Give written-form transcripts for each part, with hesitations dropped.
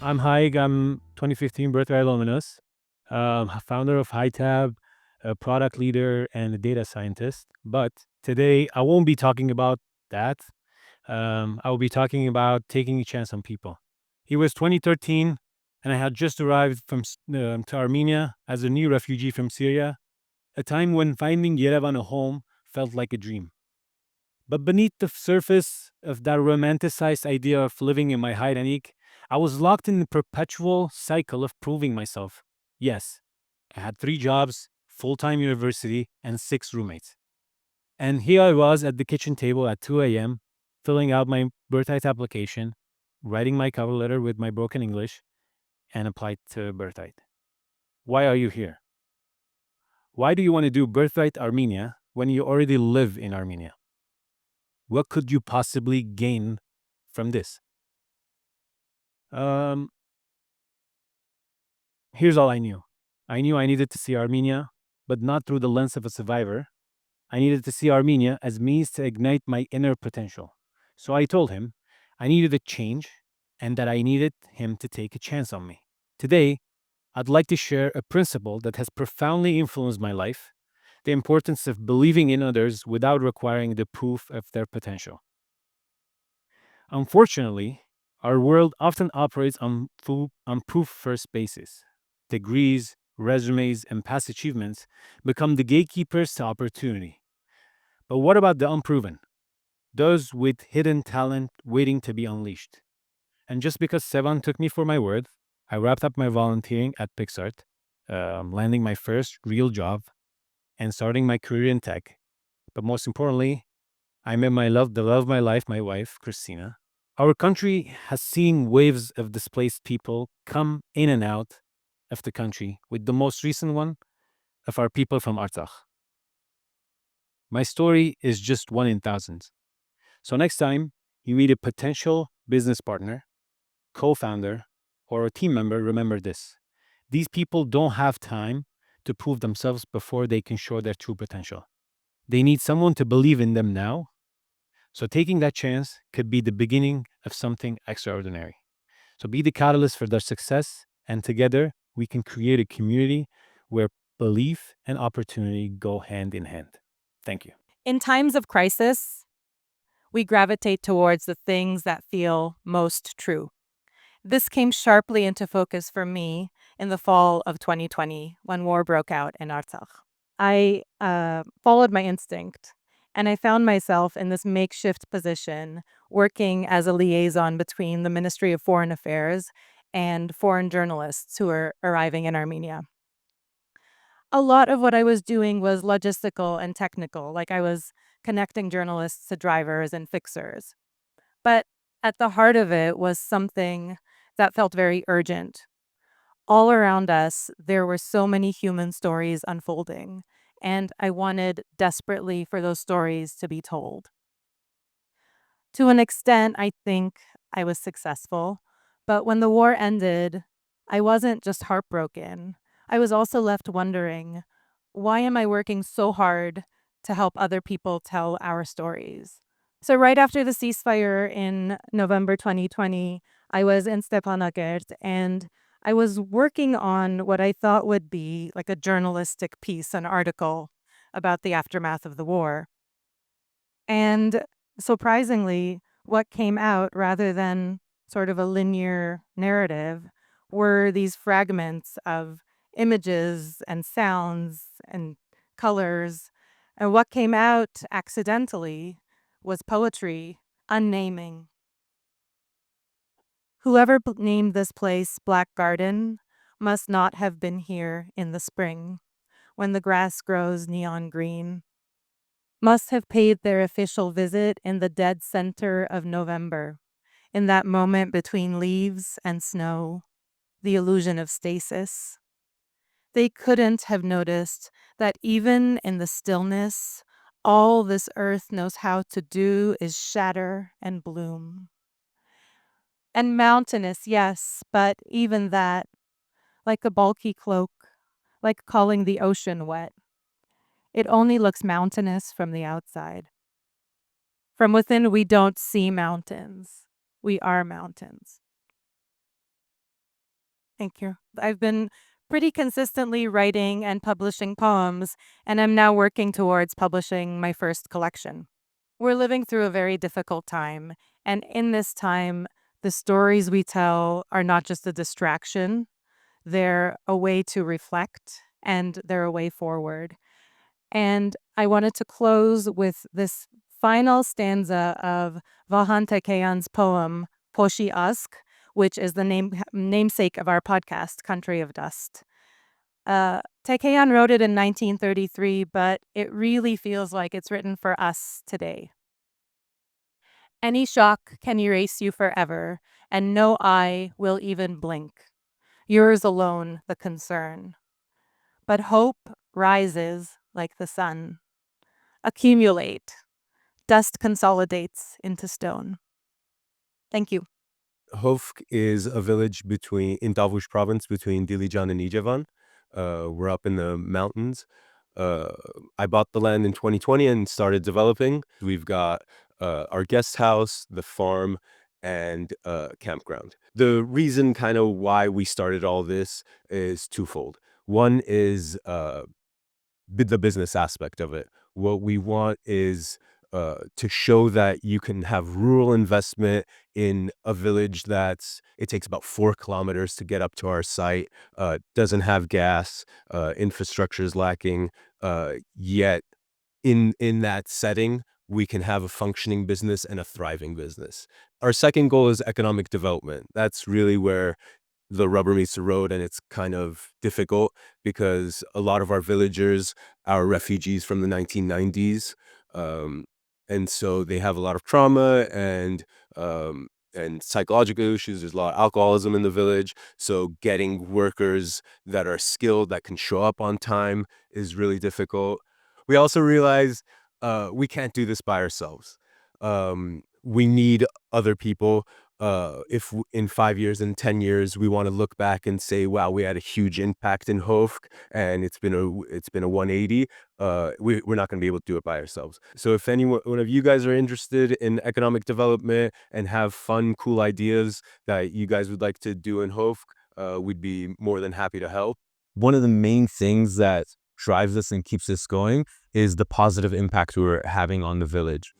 I'm Haig. I'm 2015 Birthright alumnus, founder of HighTab, a product leader, and a data scientist. But today, I won't be talking about that. I will be talking about taking a chance on people. It was 2013, and I had just arrived to Armenia as a new refugee from Syria, a time when finding Yerevan a home felt like a dream. But beneath the surface of that romanticized idea of living in my hide and seek, I was locked in the perpetual cycle of proving myself. Yes, I had 3 jobs, full-time university, and 6 roommates. And here I was at the kitchen table at 2 a.m., filling out my Birthright application, writing my cover letter with my broken English, and applied to Birthright. Why are you here? Why do you want to do Birthright Armenia when you already live in Armenia? What could you possibly gain from this? Um, Here's all I knew. I knew I needed to see Armenia, but not through the lens of a survivor. I needed to see Armenia as means to ignite my inner potential. So I told him I needed a change and that I needed him to take a chance on me. Today, I'd like to share a principle that has profoundly influenced my life: the importance of believing in others without requiring the proof of their potential. Unfortunately, our world often operates on proof first basis. Degrees, resumes, and past achievements become the gatekeepers to opportunity. But what about the unproven? Those with hidden talent waiting to be unleashed. And just because Sevan took me for my word, I wrapped up my volunteering at Pixart, landing my first real job, and starting my career in tech. But most importantly, I met the love of my life, my wife, Christina. Our country has seen waves of displaced people come in and out of the country, with the most recent one of our people from Artsakh. My story is just one in thousands. So next time you meet a potential business partner, co-founder, or a team member, remember this. These people don't have time to prove themselves before they can show their true potential. They need someone to believe in them now. So taking that chance could be the beginning of something extraordinary. So be the catalyst for their success, and together we can create a community where belief and opportunity go hand in hand. Thank you. In times of crisis, we gravitate towards the things that feel most true. This came sharply into focus for me in the fall of 2020 when war broke out in Artsakh. I followed my instinct and I found myself in this makeshift position working as a liaison between the Ministry of Foreign Affairs and foreign journalists who are arriving in Armenia. A lot of what I was doing was logistical and technical, like I was connecting journalists to drivers and fixers. But at the heart of it was something that felt very urgent. All around us, there were so many human stories unfolding, and I wanted desperately for those stories to be told. To an extent, I think I was successful, but when the war ended, I wasn't just heartbroken. I was also left wondering, why am I working so hard to help other people tell our stories? So right after the ceasefire in November 2020, I was in Stepanakert and I was working on what I thought would be like a journalistic piece, an article about the aftermath of the war. And surprisingly, what came out rather than sort of a linear narrative were these fragments of images and sounds and colors. And what came out accidentally was poetry, unnaming. Whoever named this place Black Garden must not have been here in the spring, when the grass grows neon green, must have paid their official visit in the dead center of November, in that moment between leaves and snow, the illusion of stasis. They couldn't have noticed that even in the stillness, all this earth knows how to do is shatter and bloom. And mountainous, yes, but even that, like a bulky cloak, like calling the ocean wet. It only looks mountainous from the outside. From within, we don't see mountains. We are mountains. Thank you. I've been pretty consistently writing and publishing poems, and I'm now working towards publishing my first collection. We're living through a very difficult time, and in this time, the stories we tell are not just a distraction, they're a way to reflect and they're a way forward. And I wanted to close with this final stanza of Vahan Tekeyan's poem, Poshi Ask, which is the namesake of our podcast, Country of Dust. Tekeyan wrote it in 1933, but it really feels like it's written for us today. Any shock can erase you forever, and no eye will even blink. Yours alone the concern. But hope rises like the sun. Accumulate. Dust consolidates into stone. Thank you. Hovk is a village in Tavush province between Dilijan and Ijevan. We're up in the mountains. I bought the land in 2020 and started developing. We've got our guest house, the farm, and campground. The reason kind of why we started all this is twofold. One is the business aspect of it. What we want is to show that you can have rural investment in a village it takes about 4 kilometers to get up to our site, doesn't have gas, infrastructure is lacking, yet in that setting, we can have a functioning business and a thriving business. Our second goal is economic development. That's really where the rubber meets the road, and it's kind of difficult because a lot of our villagers are refugees from the 1990s, and so they have a lot of trauma and psychological issues. There's a lot of alcoholism in the village, so getting workers that are skilled that can show up on time is really difficult. We also realize we can't do this by ourselves. We need other people. If in 5 years and 10 years we want to look back and say, wow, we had a huge impact in Hovk and it's been a 180, we're not going to be able to do it by ourselves. So if one of you guys are interested in economic development and have fun, cool ideas that you guys would like to do in Hovk, we'd be more than happy to help. One of the main things that drives us and keeps us going is the positive impact we're having on the village.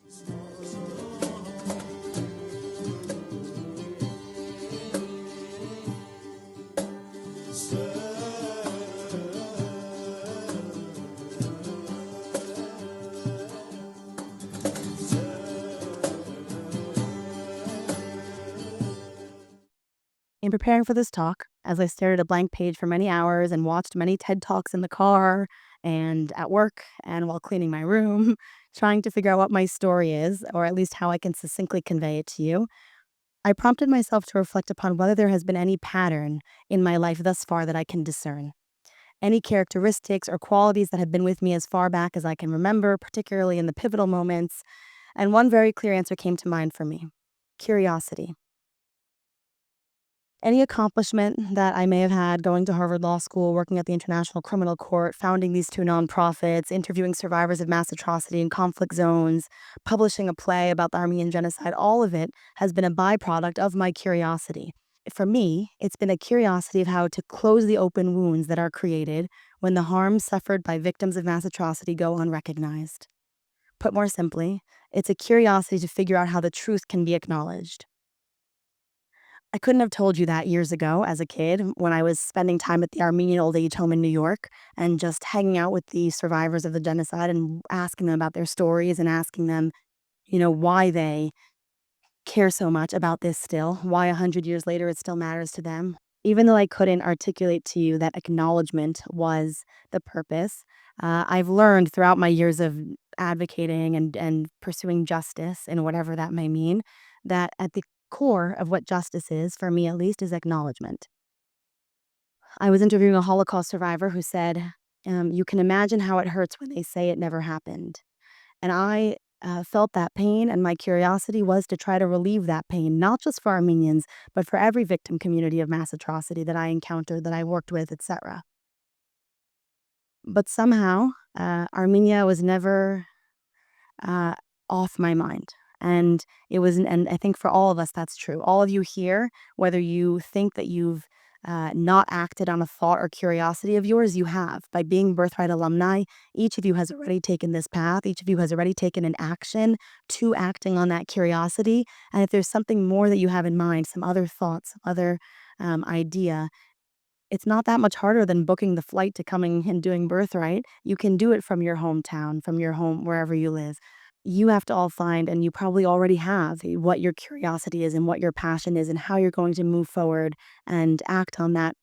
In preparing for this talk, as I stared at a blank page for many hours and watched many TED Talks in the car and at work and while cleaning my room, trying to figure out what my story is, or at least how I can succinctly convey it to you, I prompted myself to reflect upon whether there has been any pattern in my life thus far that I can discern. Any characteristics or qualities that have been with me as far back as I can remember, particularly in the pivotal moments. And one very clear answer came to mind for me: curiosity. Any accomplishment that I may have had going to Harvard Law School, working at the International Criminal Court, founding these 2 nonprofits, interviewing survivors of mass atrocity in conflict zones, publishing a play about the Armenian Genocide, all of it has been a byproduct of my curiosity. For me, it's been a curiosity of how to close the open wounds that are created when the harms suffered by victims of mass atrocity go unrecognized. Put more simply, it's a curiosity to figure out how the truth can be acknowledged. I couldn't have told you that years ago as a kid when I was spending time at the Armenian old age home in New York and just hanging out with the survivors of the genocide and asking them about their stories and asking them, why they care so much about this still, why 100 years later it still matters to them. Even though I couldn't articulate to you that acknowledgement was the purpose, I've learned throughout my years of advocating and pursuing justice and whatever that may mean, that at the core of what justice is, for me at least, is acknowledgement. I was interviewing a Holocaust survivor who said, you can imagine how it hurts when they say it never happened. And I felt that pain, and my curiosity was to try to relieve that pain, not just for Armenians, but for every victim community of mass atrocity that I encountered, that I worked with, etc. But somehow, Armenia was never off my mind. And and I think for all of us, that's true. All of you here, whether you think that you've not acted on a thought or curiosity of yours, you have. By being Birthright alumni, each of you has already taken this path. Each of you has already taken an action to acting on that curiosity. And if there's something more that you have in mind, some other thoughts, some other idea, it's not that much harder than booking the flight to coming and doing Birthright. You can do it from your hometown, from your home, wherever you live. You have to all find, and you probably already have, what your curiosity is and what your passion is and how you're going to move forward and act on that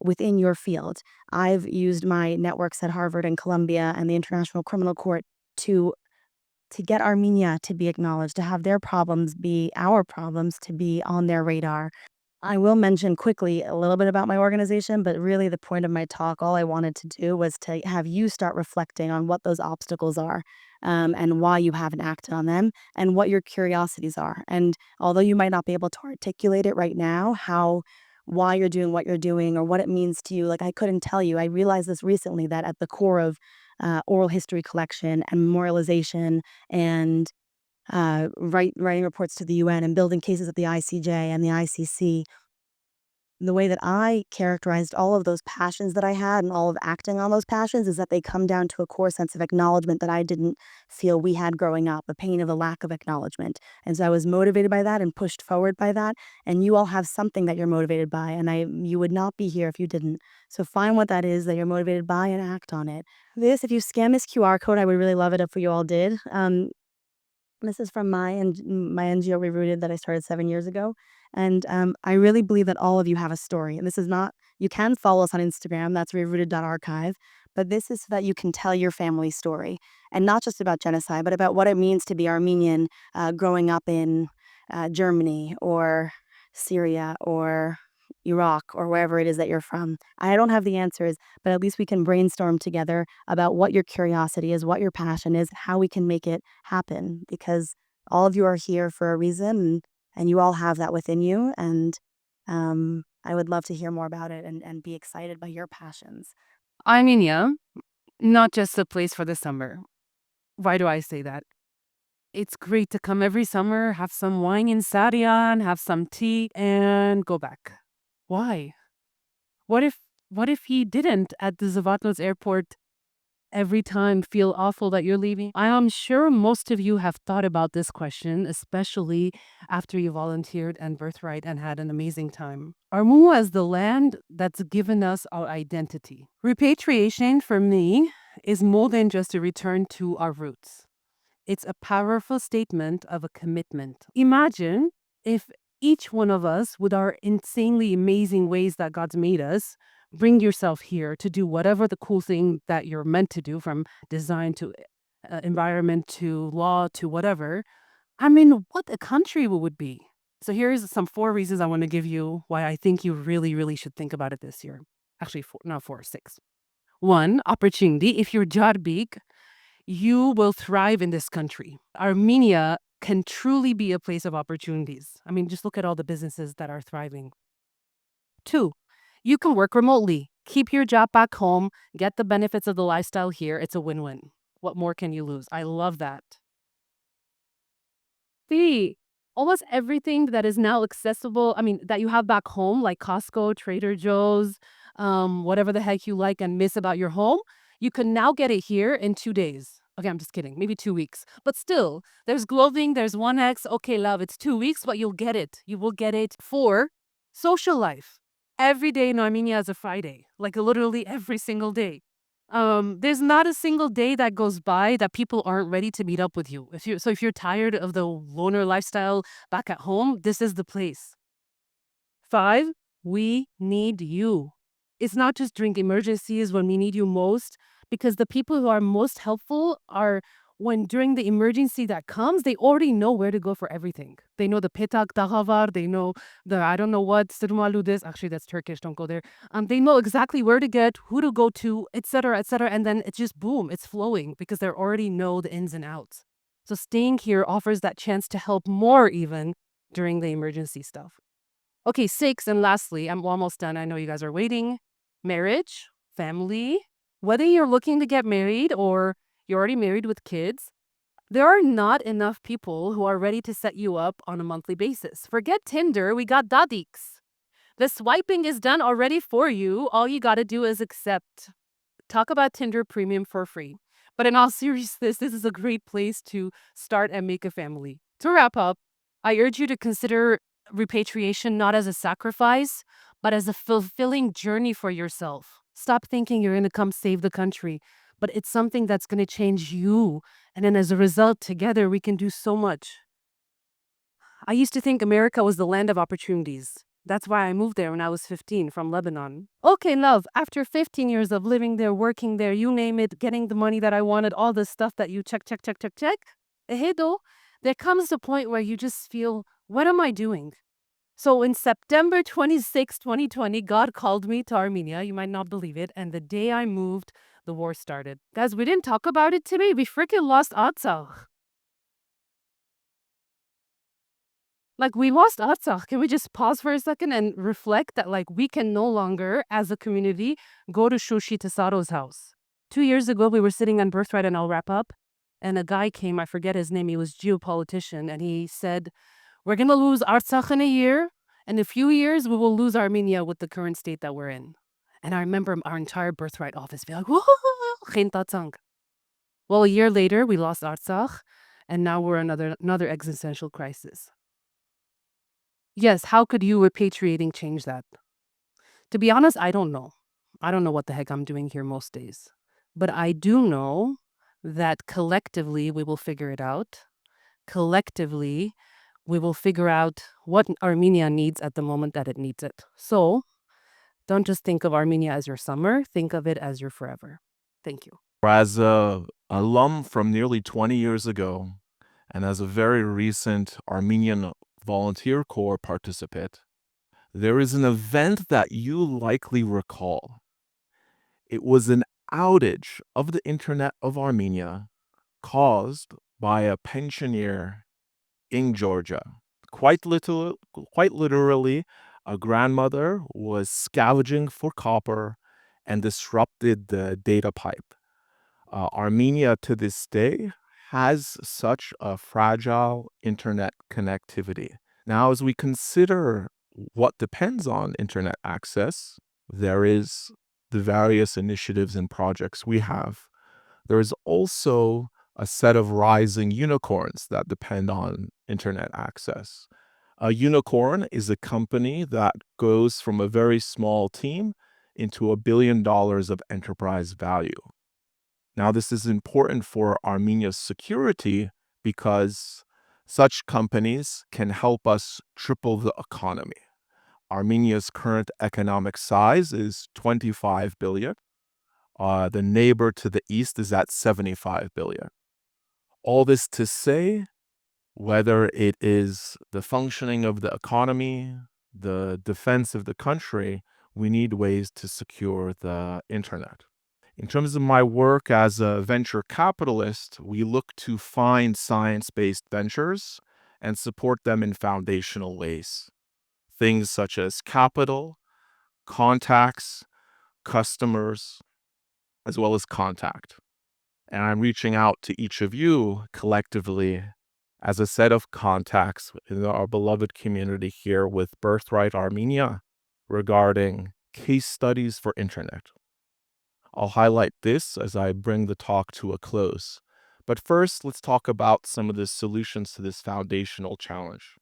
within your field. I've used my networks at Harvard and Columbia and the International Criminal Court to get Armenia to be acknowledged, to have their problems be our problems, to be on their radar. I will mention quickly a little bit about my organization, but really the point of my talk, all I wanted to do was to have you start reflecting on what those obstacles are, and why you haven't acted on them, and what your curiosities are. And although you might not be able to articulate it right now, why you're doing what you're doing or what it means to you, like I couldn't tell you. I realized this recently, that at the core of oral history collection and memorialization and writing reports to the UN and building cases at the ICJ and the ICC, the way that I characterized all of those passions that I had and all of acting on those passions is that they come down to a core sense of acknowledgement that I didn't feel we had growing up, the pain of the lack of acknowledgement. And so I was motivated by that and pushed forward by that. And you all have something that you're motivated by, and you would not be here if you didn't. So find what that is that you're motivated by and act on it. If you scan this QR code, I would really love it if you all did. This is from my NGO Rerooted that I started 7 years ago. And I really believe that all of you have a story. And this is not, you can follow us on Instagram, that's rerooted.archive. But this is so that you can tell your family story. And not just about genocide, but about what it means to be Armenian growing up in Germany or Syria or Iraq or wherever it is that you're from. I don't have the answers, but at least we can brainstorm together about what your curiosity is, what your passion is, how we can make it happen, because all of you are here for a reason, and you all have that within you. And I would love to hear more about it and be excited by your passions. Armenia, not just a place for the summer. Why do I say that? It's great to come every summer, have some wine in Syrian, have some tea, and go back. Why? What if he didn't at the Zavatnos airport every time feel awful that you're leaving? I am sure most of you have thought about this question, especially after you volunteered and Birthright and had an amazing time. Armu as the land that's given us our identity. Repatriation for me is more than just a return to our roots. It's a powerful statement of a commitment. Imagine if each one of us, with our insanely amazing ways that God's made us, bring yourself here to do whatever the cool thing that you're meant to do, from design to environment to law to whatever. I mean, what a country we would be. So here's some 4 reasons I want to give you why I think you really, really should think about it this year. Actually, 6. 1, opportunity. If you're Jarbik, you will thrive in this country. Armenia can truly be a place of opportunities. I mean, just look at all the businesses that are thriving. 2, you can work remotely. Keep your job back home, get the benefits of the lifestyle here. It's a win-win. What more can you lose? I love that. 3, almost everything that is now accessible, that you have back home, like Costco, Trader Joe's, whatever the heck you like and miss about your home, you can now get it here in 2 days. Okay, I'm just kidding. Maybe 2 weeks. But still, there's clothing, there's 1X. Okay, love, it's 2 weeks, but you'll get it. You will get it. 4, social life. Every day in Armenia is a Friday. Like literally every single day. There's not a single day that goes by that people aren't ready to meet up with you. If you're tired of the loner lifestyle back at home, this is the place. 5, we need you. It's not just during emergencies when we need you most, because the people who are most helpful are when during the emergency that comes, they already know where to go for everything. They know the petak daghavar, they know the I don't know what, sirmaludis, actually that's Turkish, don't go there. They know exactly where to get, who to go to, etc., and then it's just boom, it's flowing because they already know the ins and outs. So staying here offers that chance to help more even during the emergency stuff. Okay, 6, and lastly, I'm almost done. I know you guys are waiting. Marriage, family. Whether you're looking to get married or you're already married with kids, there are not enough people who are ready to set you up on a monthly basis. Forget Tinder, we got Dadiks. The swiping is done already for you. All you got to do is accept. Talk about Tinder Premium for free. But in all seriousness, this is a great place to start and make a family. To wrap up, I urge you to consider repatriation not as a sacrifice, but as a fulfilling journey for yourself. Stop thinking you're going to come save the country, but it's something that's going to change you. And then as a result, together, we can do so much. I used to think America was the land of opportunities. That's why I moved there when I was 15 from Lebanon. Okay, love, after 15 years of living there, working there, you name it, getting the money that I wanted, all the stuff that you check, though, there comes a point where you just feel, what am I doing? So in September 26, 2020, God called me to Armenia. You might not believe it. And the day I moved, the war started. Guys, we didn't talk about it today. We freaking lost Artsakh. Like, we lost Artsakh. Can we just pause for a second and reflect that, like, we can no longer, as a community, go to Shushi Tasaro's house? 2 years ago, we were sitting on Birthright, and I'll wrap up, and a guy came, I forget his name, he was geopolitician, and he said, we're going to lose Artsakh in a year. In a few years, we will lose Armenia with the current state that we're in. And I remember our entire Birthright office being like, whoa, well, a year later, we lost Artsakh, and now we're another existential crisis. Yes, how could you repatriating change that? To be honest, I don't know. I don't know what the heck I'm doing here most days. But I do know that collectively we will figure it out. Collectively, we will figure out what Armenia needs at the moment that it needs it. So don't just think of Armenia as your summer, think of it as your forever. Thank you. As a alum from nearly 20 years ago, and as a very recent Armenian Volunteer Corps participant, there is an event that you likely recall. It was an outage of the internet of Armenia caused by a pensioner in Georgia. Quite literally, a grandmother was scavenging for copper and disrupted the data pipe. Armenia to this day has such a fragile internet connectivity. Now, as we consider what depends on internet access, there is the various initiatives and projects we have. There is also a set of rising unicorns that depend on internet access. A unicorn is a company that goes from a very small team into $1 billion of enterprise value. Now, this is important for Armenia's security because such companies can help us triple the economy. Armenia's current economic size is 25 billion. The neighbor to the east is at 75 billion. All this to say, whether it is the functioning of the economy, the defense of the country, we need ways to secure the internet. In terms of my work as a venture capitalist, we look to find science-based ventures and support them in foundational ways. Things such as capital, contacts, customers, as well as contact. And I'm reaching out to each of you collectively as a set of contacts in our beloved community here with Birthright Armenia regarding case studies for internet. I'll highlight this as I bring the talk to a close. But first, let's talk about some of the solutions to this foundational challenge.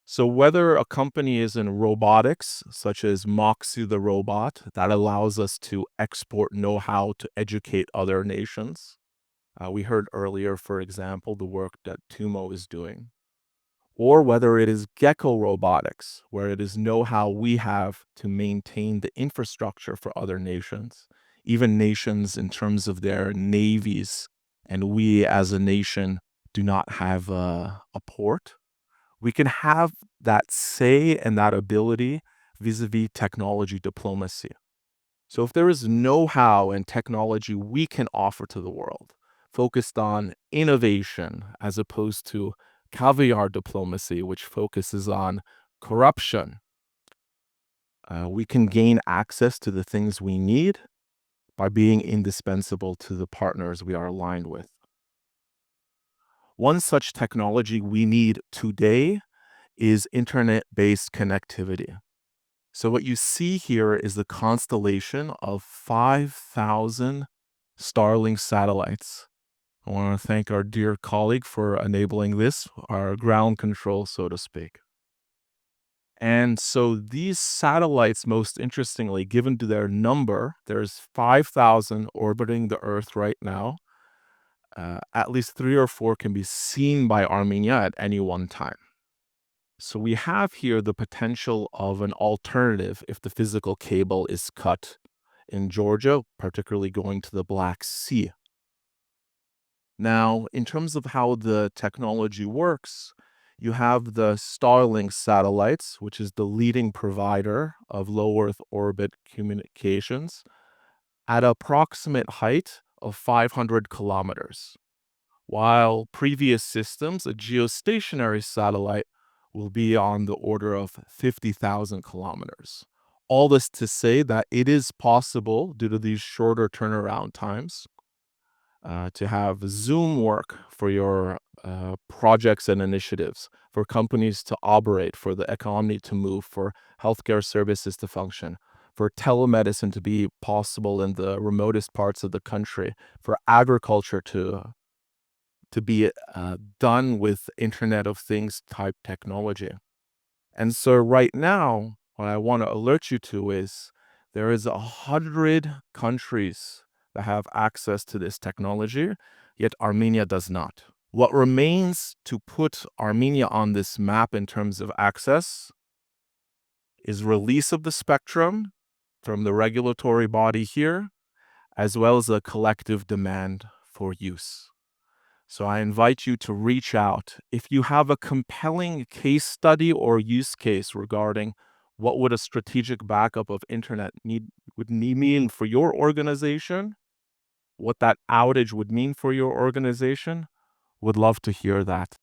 So whether a company is in robotics, such as Moxie the robot, that allows us to export know-how to educate other nations. We heard earlier, for example, the work that Tumo is doing. Or whether it is Gecko Robotics, where it is know-how we have to maintain the infrastructure for other nations, even nations in terms of their navies, and we as a nation do not have a port. We can have that say and that ability vis-a-vis technology diplomacy. So if there is know-how and technology we can offer to the world, focused on innovation as opposed to caviar diplomacy, which focuses on corruption, we can gain access to the things we need by being indispensable to the partners we are aligned with. One such technology we need today is internet-based connectivity. So what you see here is the constellation of 5,000 Starlink satellites. I want to thank our dear colleague for enabling this, our ground control, so to speak. And so these satellites, most interestingly, given to their number, there's 5,000 orbiting the Earth right now. At least 3 or 4 can be seen by Armenia at any one time. So we have here the potential of an alternative if the physical cable is cut in Georgia, particularly going to the Black Sea. Now, in terms of how the technology works, you have the Starlink satellites, which is the leading provider of low Earth orbit communications, at approximate height of 500 kilometers. While previous systems, a geostationary satellite, will be on the order of 50,000 kilometers. All this to say that it is possible, due to these shorter turnaround times, to have Zoom work for your projects and initiatives, for companies to operate, for the economy to move, for healthcare services to function, for telemedicine to be possible in the remotest parts of the country, for agriculture to be done with Internet of Things type technology. And so right now, what I want to alert you to is there is 100 countries that have access to this technology, yet Armenia does not. What remains to put Armenia on this map in terms of access is release of the spectrum from the regulatory body here, as well as a collective demand for use. So I invite you to reach out. If you have a compelling case study or use case regarding what would a strategic backup of internet would mean for your organization, what that outage would mean for your organization, would love to hear that.